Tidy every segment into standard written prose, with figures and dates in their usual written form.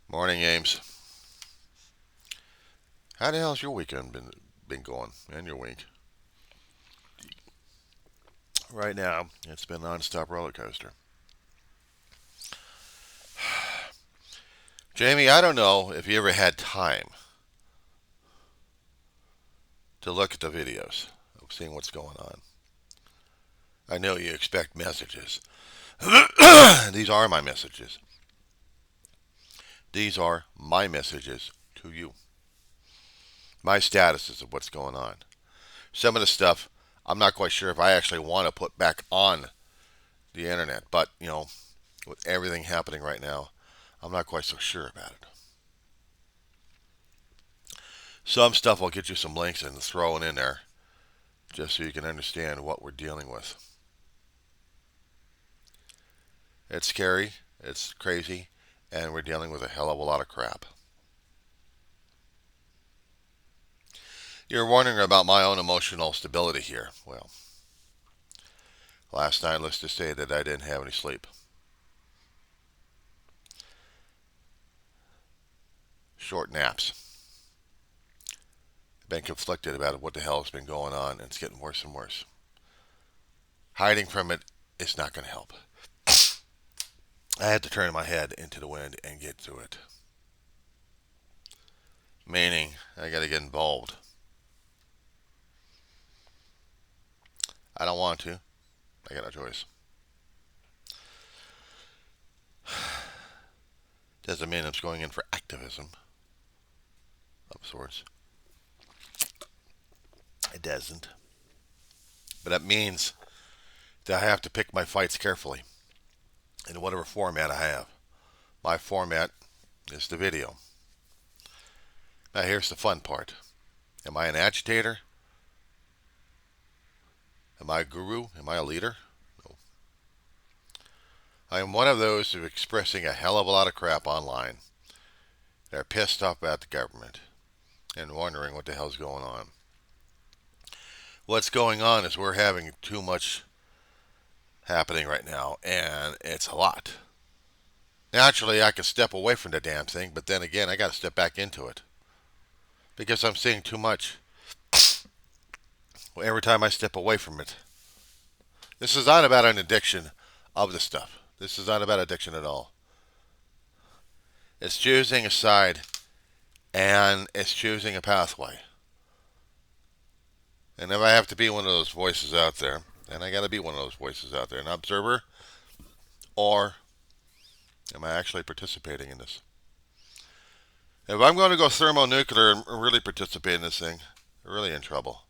Morning, Ames. How the hell's your weekend been going and your week? Right now, it's been a non-stop roller coaster. Jamie, I don't know if you ever had time to look at the videos of seeing what's going on. I know you expect messages. These are my messages. These are my messages to you. My statuses of what's going on. Some of the stuff I'm not quite sure if I actually want to put back on the internet, but with everything happening right now, I'm not quite so sure about it. Some stuff I'll get you some links and throw it in there just so you can understand what we're dealing with. It's scary, it's crazy, and we're dealing with a hell of a lot of crap. You're wondering about my own emotional stability here. Well, last night, let's just say that I didn't have any sleep. Short naps. I've been conflicted about what the hell has been going on, and it's getting worse and worse. Hiding from it is not going to help. I had to turn my head into the wind and get through it. Meaning, I got to get involved. I don't want to. I got no choice. Doesn't mean I'm going in for activism of sorts. It doesn't. But that means that I have to pick my fights carefully in whatever format I have. My format is the video. Now, here's the fun part. Am I an agitator? Am I a guru? Am I a leader? No. I am one of those who are expressing a hell of a lot of crap online. They're pissed off about the government and wondering what the hell's going on. What's going on is we're having too much happening right now, and it's a lot. Naturally, I could step away from the damn thing, but then again, I got to step back into it because I'm seeing too much. Every time I step away from it, this is not about an addiction of the stuff. This is not about addiction at all. It's choosing a side and it's choosing a pathway. And if I have to be one of those voices out there, then I got to be one of those voices out there, an observer, or am I actually participating in this? If I'm going to go thermonuclear and really participate in this thing, I'm really in trouble.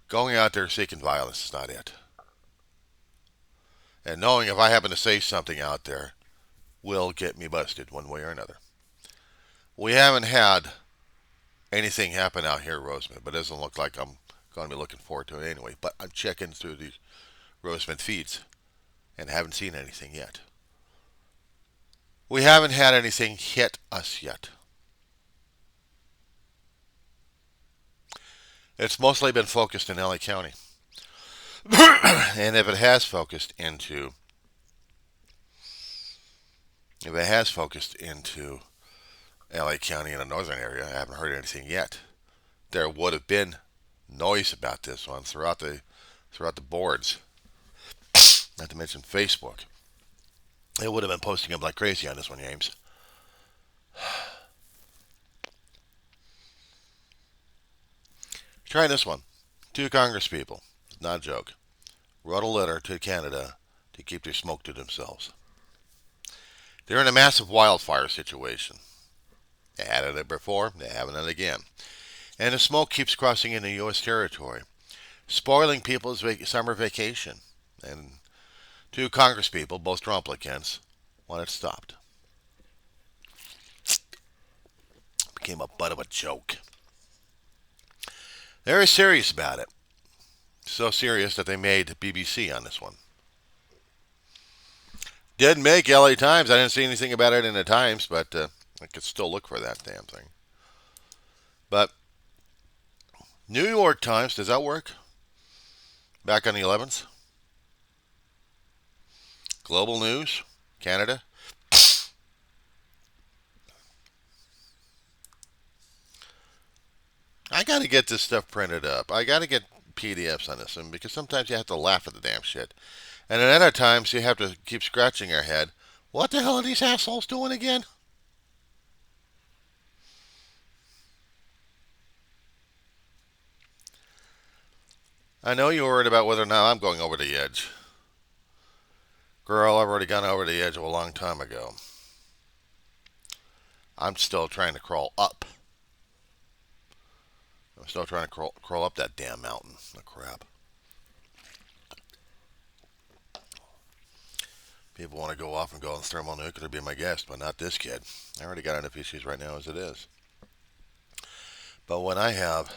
Going out there seeking violence is not it. And knowing if I happen to say something out there will get me busted one way or another. We haven't had anything happen out here, Roseman, but it doesn't look like I'm going to be looking forward to it anyway. But I'm checking through the Roseman feeds and haven't seen anything yet. We haven't had anything hit us yet. It's mostly been focused in LA County. And if it has focused into LA County in the northern area, I haven't heard anything yet. There would have been noise about this one throughout the boards, not to mention Facebook. They would have been posting up like crazy on this one, James. Try this one. Two Congress people, not a joke, wrote a letter to Canada to keep their smoke to themselves. They're in a massive wildfire situation. They had it before, they're having it again. And the smoke keeps crossing into U.S. territory, spoiling people's summer vacation. And two congresspeople, both Trumplicans, want it stopped. Became a butt of a joke. They're very serious about it. So serious that they made BBC on this one. Didn't make LA Times. I didn't see anything about it in the Times, but I could still look for that damn thing. But New York Times, does that work? Back on the 11th? Global News, Canada. I got to get this stuff printed up. I got to get PDFs on this one because sometimes you have to laugh at the damn shit. And at other times you have to keep scratching your head. What the hell are these assholes doing again? I know you're worried about whether or not I'm going over the edge. Girl, I've already gone over the edge a long time ago. I'm still trying to crawl up. I'm still trying to crawl up that damn mountain. Oh, crap. People want to go off and go on thermonuclear, be my guest, but not this kid. I already got enough issues right now as it is. But when I have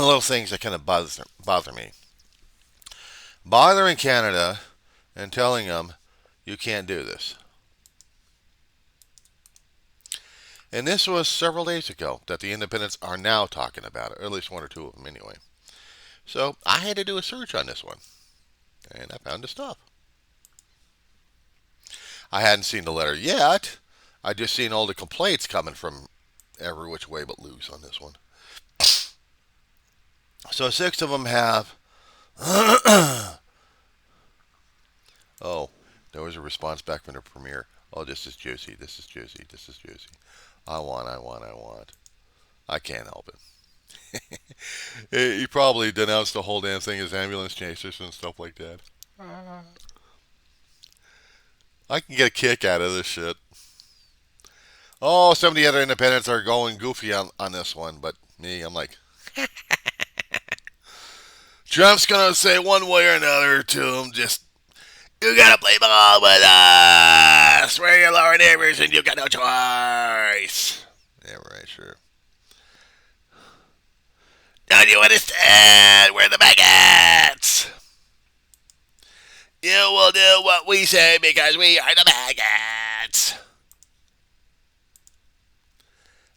little things that kind of bother me, bothering Canada and telling them you can't do this. And this was several days ago that the independents are now talking about it, or at least one or two of them anyway. So I had to do a search on this one, and I found the stuff. I hadn't seen the letter yet. I just seen all the complaints coming from every which way but loose on this one. So 6 of them have. Oh, there was a response back from the premier. Oh, this is juicy. This is juicy. This is juicy. I want. I can't help it. He probably denounced the whole damn thing as ambulance chasers and stuff like that. I can get a kick out of this shit. Oh, some of the other independents are going goofy on this one, but me, I'm like, Trump's gonna say one way or another to him, just, you gotta play ball with us. We're your lower neighbors and you got no choice. Yeah, right, sure. Don't you understand? We're the maggots. You will do what we say because we are the maggots.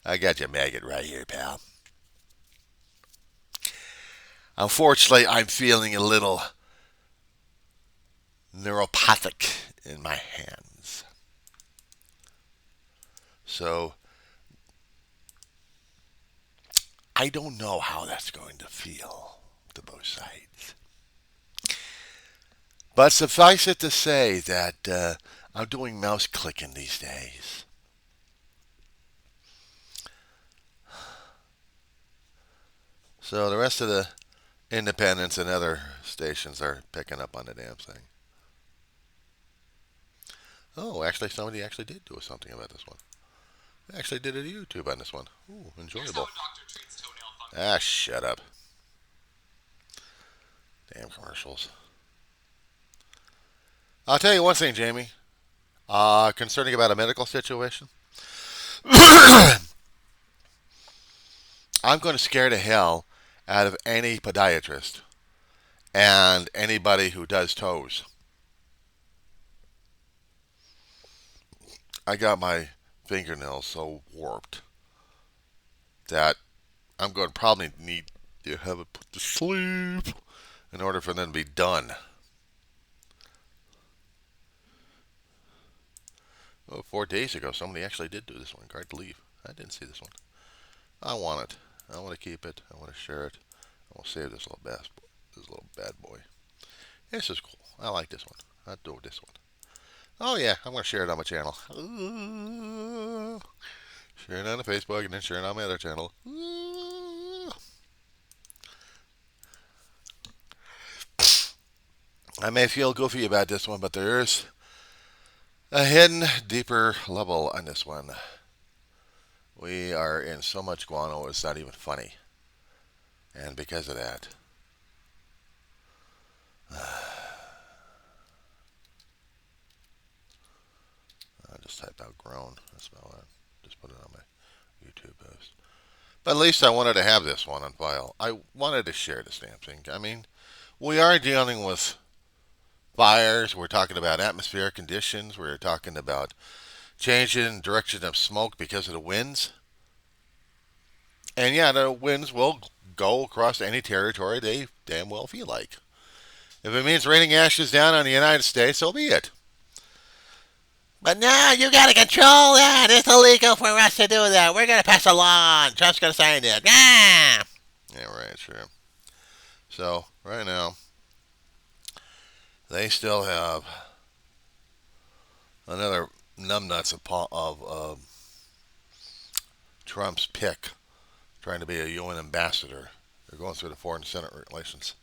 I got your maggot right here, pal. Unfortunately, I'm feeling a little neuropathic in my hands. So, I don't know how that's going to feel to both sides. But suffice it to say that I'm doing mouse clicking these days. So the rest of the independents and other stations are picking up on the damn thing. Oh, actually, somebody actually did do something about this one. They actually did a YouTube on this one. Ooh, enjoyable. Ah, shut up. Damn commercials. I'll tell you one thing, Jamie. Concerning about a medical situation. I'm going to scare the hell out of any podiatrist and anybody who does toes. I got my fingernails so warped that I'm going to probably need to have it put to sleep in order for them to be done. Oh, 4 days ago, somebody actually did do this one. Guard to leave. I didn't see this one. I want it. I want to keep it. I want to share it. I want to save this little bad boy. This is cool. I like this one. I'll do this one. Oh yeah, I'm going to share it on my channel. Share it on the Facebook and then share it on my other channel. I may feel goofy about this one, but there's a hidden, deeper level on this one. We are in so much guano, it's not even funny. And because of that, I just typed out groan. That's about it. Just put it on my YouTube post. But at least I wanted to have this one on file. I wanted to share this damn thing. I mean, we are dealing with fires. We're talking about atmospheric conditions. We're talking about changing direction of smoke because of the winds. And yeah, the winds will go across any territory they damn well feel like. If it means raining ashes down on the United States, so be it. But now you got to control that. It's illegal for us to do that. We're going to pass a law, and Trump's going to sign it. Ah! Yeah, right, sure. So, right now, they still have another numbnuts of Trump's pick trying to be a UN ambassador. They're going through the Foreign Senate Relations.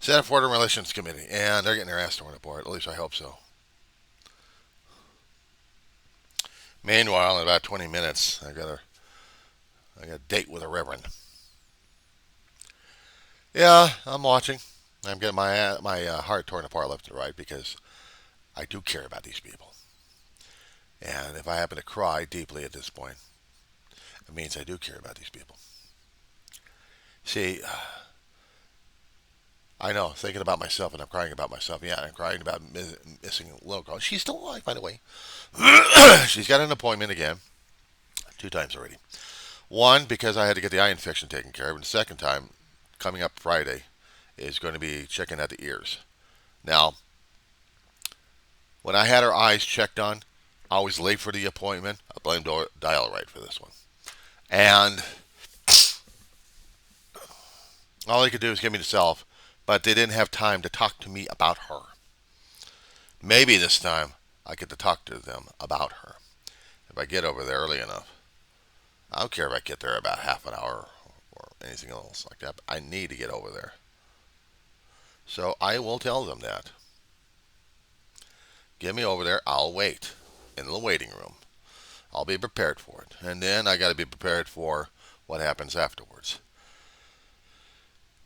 Senate Foreign Relations Committee, and they're getting their ass torn apart. At least I hope so. Meanwhile, in about 20 minutes, I got a date with a reverend. Yeah, I'm watching. I'm getting my heart torn apart left and right because I do care about these people. And if I happen to cry deeply at this point, it means I do care about these people. See, I know, thinking about myself and I'm crying about myself. Yeah, I'm crying about missing a little girl. She's still alive, by the way. She's got an appointment again, 2 times already. One, because I had to get the eye infection taken care of, and the second time, coming up Friday, is going to be checking out the ears. Now, when I had her eyes checked on, I was late for the appointment. I blame Dial Right for this one. And all they could do is give me the self, but they didn't have time to talk to me about her. Maybe this time I get to talk to them about her. If I get over there early enough. I don't care if I get there about half an hour or anything else like that, but I need to get over there. So I will tell them that. Get me over there. I'll wait in the waiting room. I'll be prepared for it. And then I got to be prepared for what happens afterwards.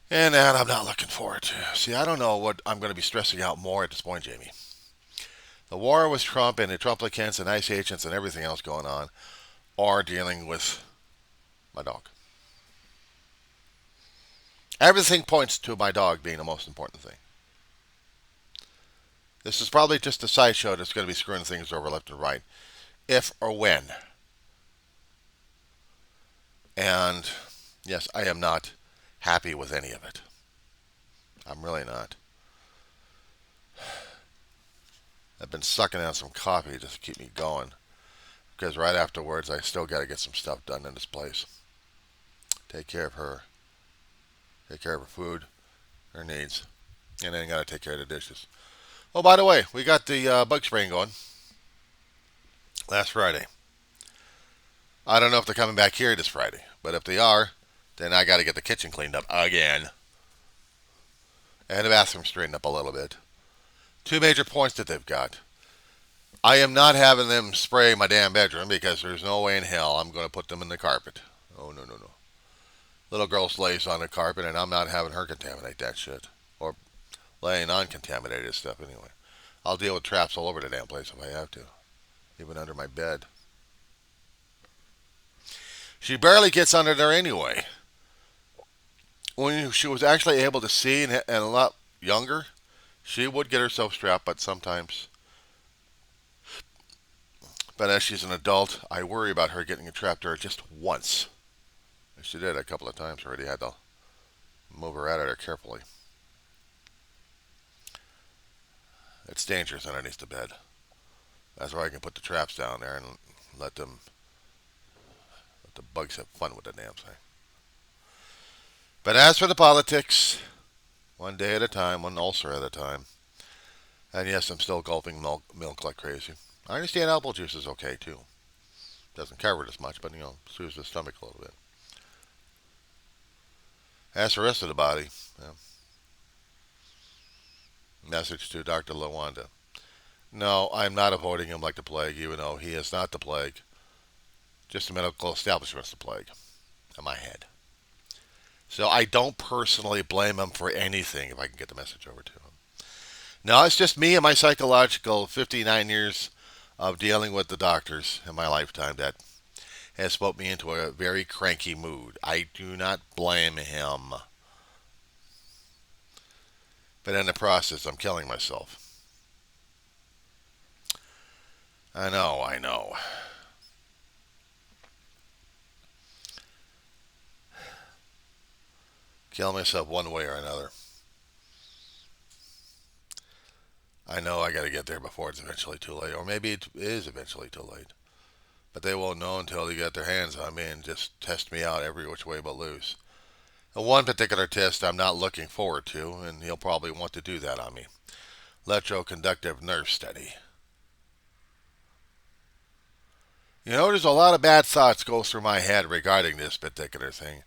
And that I'm not looking forward to. See, I don't know what I'm going to be stressing out more at this point, Jamie. The war with Trump and the Trumplicans and ICE agents and everything else going on, or dealing with my dog. Everything points to my dog being the most important thing. This is probably just a sideshow that's going to be screwing things over left and right, if or when. And yes, I am not happy with any of it. I'm really not. I've been sucking down some coffee just to keep me going, because right afterwards I still got to get some stuff done in this place. Take care of her. Take care of her food, her needs, and then got to take care of the dishes. Oh, by the way, we got the bug spraying going last Friday. I don't know if they're coming back here this Friday, but if they are, then I got to get the kitchen cleaned up again. And the bathroom straightened up a little bit. 2 major points that they've got. I am not having them spray my damn bedroom because there's no way in hell I'm going to put them in the carpet. Oh, no, no, no. Little girl lays on the carpet and I'm not having her contaminate that shit. Or laying uncontaminated stuff anyway. I'll deal with traps all over the damn place if I have to. Even under my bed. She barely gets under there anyway. When she was actually able to see and a lot younger, she would get herself strapped, but sometimes. But as she's an adult, I worry about her getting trapped there just once. She did a couple of times already. Had to move her out of there carefully. It's dangerous underneath the bed. That's why I can put the traps down there and let the bugs have fun with the damn thing. But as for the politics, one day at a time, one ulcer at a time. And yes, I'm still gulping milk like crazy. I understand apple juice is okay too. Doesn't cover it as much, but soothes the stomach a little bit. As for the rest of the body, message to Dr. Lawanda. No, I'm not avoiding him like the plague, even though he is not the plague. Just the medical establishment's the plague. In my head. So I don't personally blame him for anything if I can get the message over to him. No, it's just me and my psychological 59 years of dealing with the doctors in my lifetime that has put me into a very cranky mood. I do not blame him. But in the process, I'm killing myself. I know, I know. Kill myself one way or another. I know I got to get there before it's eventually too late, or maybe it is eventually too late. But they won't know until they get their hands on me and just test me out every which way but loose. And one particular test I'm not looking forward to, and he'll probably want to do that on me. Electroconductive nerve study. You know, there's a lot of bad thoughts go through my head regarding this particular thing,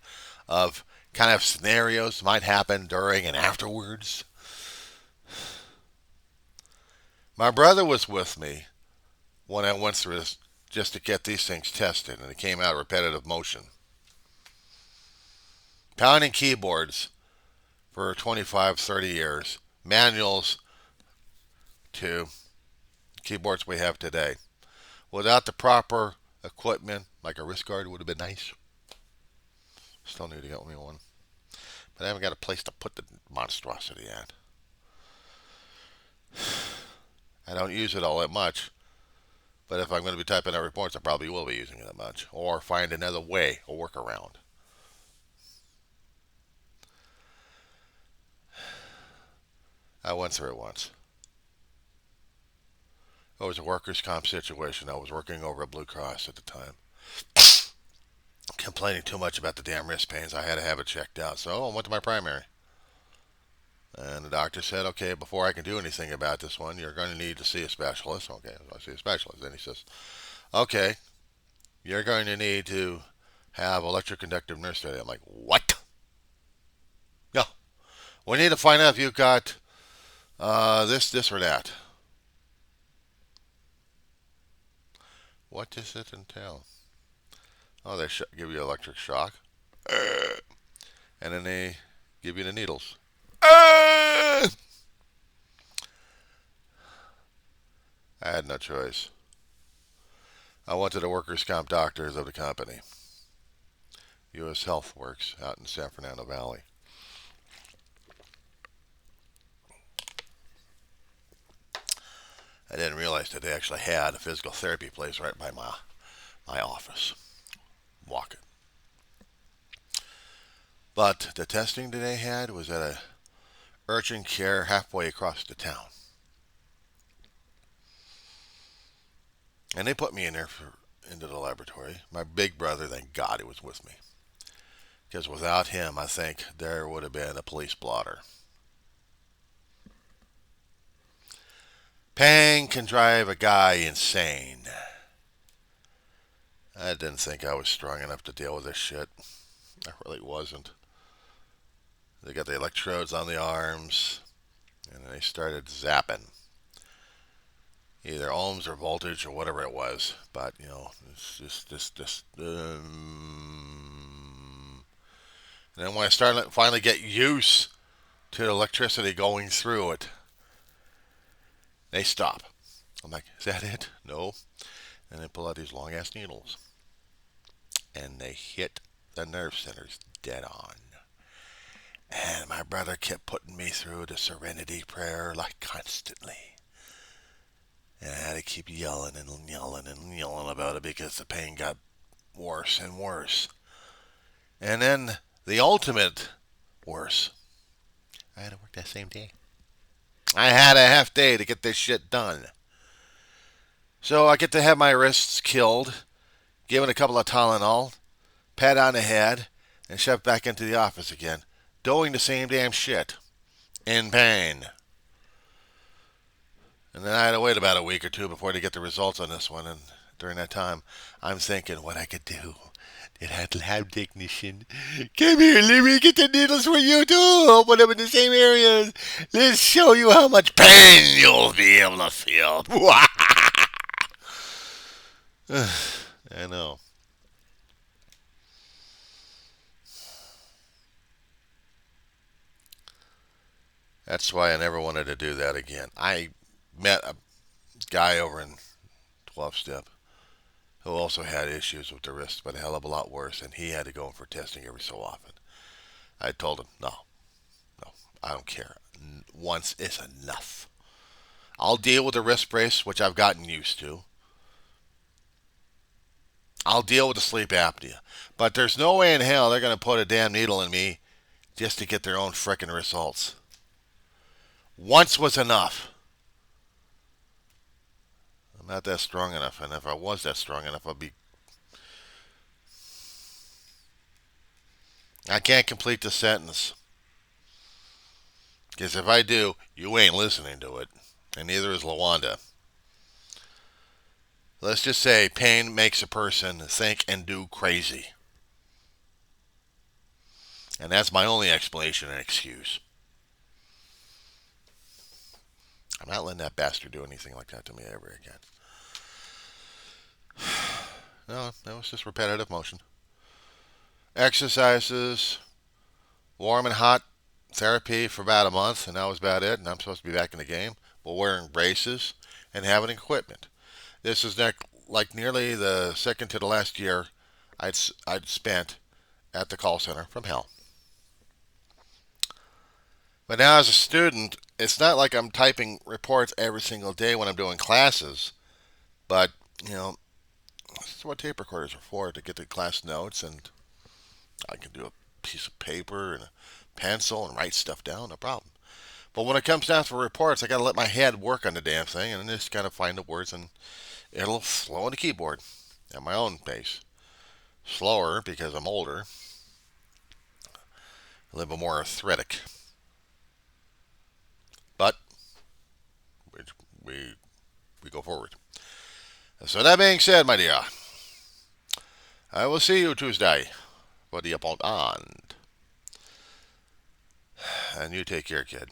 of kind of scenarios might happen during and afterwards. My brother was with me when I went through this just to get these things tested, and it came out repetitive motion. Pounding keyboards for 25, 30 years, manuals to keyboards we have today. Without the proper equipment, like a wrist guard would have been nice. Still need to get me one. But I haven't got a place to put the monstrosity at. I don't use it all that much. But if I'm going to be typing out reports, I probably will be using it that much. Or find another way, a workaround. I went through it once. It was a workers' comp situation. I was working over at Blue Cross at the time. Complaining too much about the damn wrist pains. I had to have it checked out. So I went to my primary. And the doctor said, okay, before I can do anything about this one, you're going to need to see a specialist. Okay, so I see a specialist. Then he says, okay, you're going to need to have electroconductive nerve study. I'm like, what? No. We need to find out if you've got this, or that. What does it entail? Oh, they give you electric shock. And then they give you the needles. I had no choice. I went to the workers' comp doctors of the company. U.S. Health Works out in San Fernando Valley. I didn't realize that they actually had a physical therapy place right by my office. Walk it. But the testing that they had was at a urgent care halfway across the town. And they put me in there into the laboratory. My big brother, thank God he was with me. Because without him, I think there would have been a police blotter. Pain can drive a guy insane. I didn't think I was strong enough to deal with this shit. I really wasn't. They got the electrodes on the arms, and they started zapping. Either ohms or voltage or whatever it was. But, you know, it's just. And then when I started finally get used to the electricity going through it, they stop. I'm like, is that it? No. And they pull out these long ass needles. And they hit the nerve centers dead on. And my brother kept putting me through the serenity prayer like constantly. And I had to keep yelling and yelling and yelling about it because the pain got worse and worse. And then the ultimate worse. I had to work that same day. I had a half day to get this shit done. So I get to have my wrists killed, given a couple of Tylenol, pat on the head, and shoved back into the office again, doing the same damn shit, in pain. And then I had to wait about a week or two before they get the results on this one, and during that time, I'm thinking what I could do. That lab technician, come here, let me get the needles for you too. Open them in the same areas. Let's show you how much pain you'll be able to feel. I know. That's why I never wanted to do that again. I met a guy over in 12 Step who also had issues with the wrist, but a hell of a lot worse, and he had to go in for testing every so often. I told him, no, I don't care. Once is enough. I'll deal with the wrist brace, which I've gotten used to. I'll deal with the sleep apnea. But there's no way in hell they're going to put a damn needle in me just to get their own frickin' results. Once was enough. I'm not that strong enough, and if I was that strong enough, I can't complete the sentence. Because if I do, you ain't listening to it. And neither is LaWanda. Let's just say pain makes a person think and do crazy. And that's my only explanation and excuse. I'm not letting that bastard do anything like that to me ever again. No, that was just repetitive motion. Exercises, warm and hot therapy for about a month, and that was about it. And I'm supposed to be back in the game, but wearing braces and having equipment. This is like nearly the second to the last year I'd spent at the call center from hell. But now as a student, it's not like I'm typing reports every single day when I'm doing classes, but you know, that's what tape recorders are for, to get the class notes, and I can do a piece of paper and a pencil and write stuff down, no problem. But when it comes down for reports, I got to let my head work on the damn thing and then just kind of find the words, and it'll flow on the keyboard at my own pace. Slower because I'm older, a little bit more arthritic. But we, we, we go forward. So that being said, my dear, I will see you Tuesday for the appointment. And you take care, kid.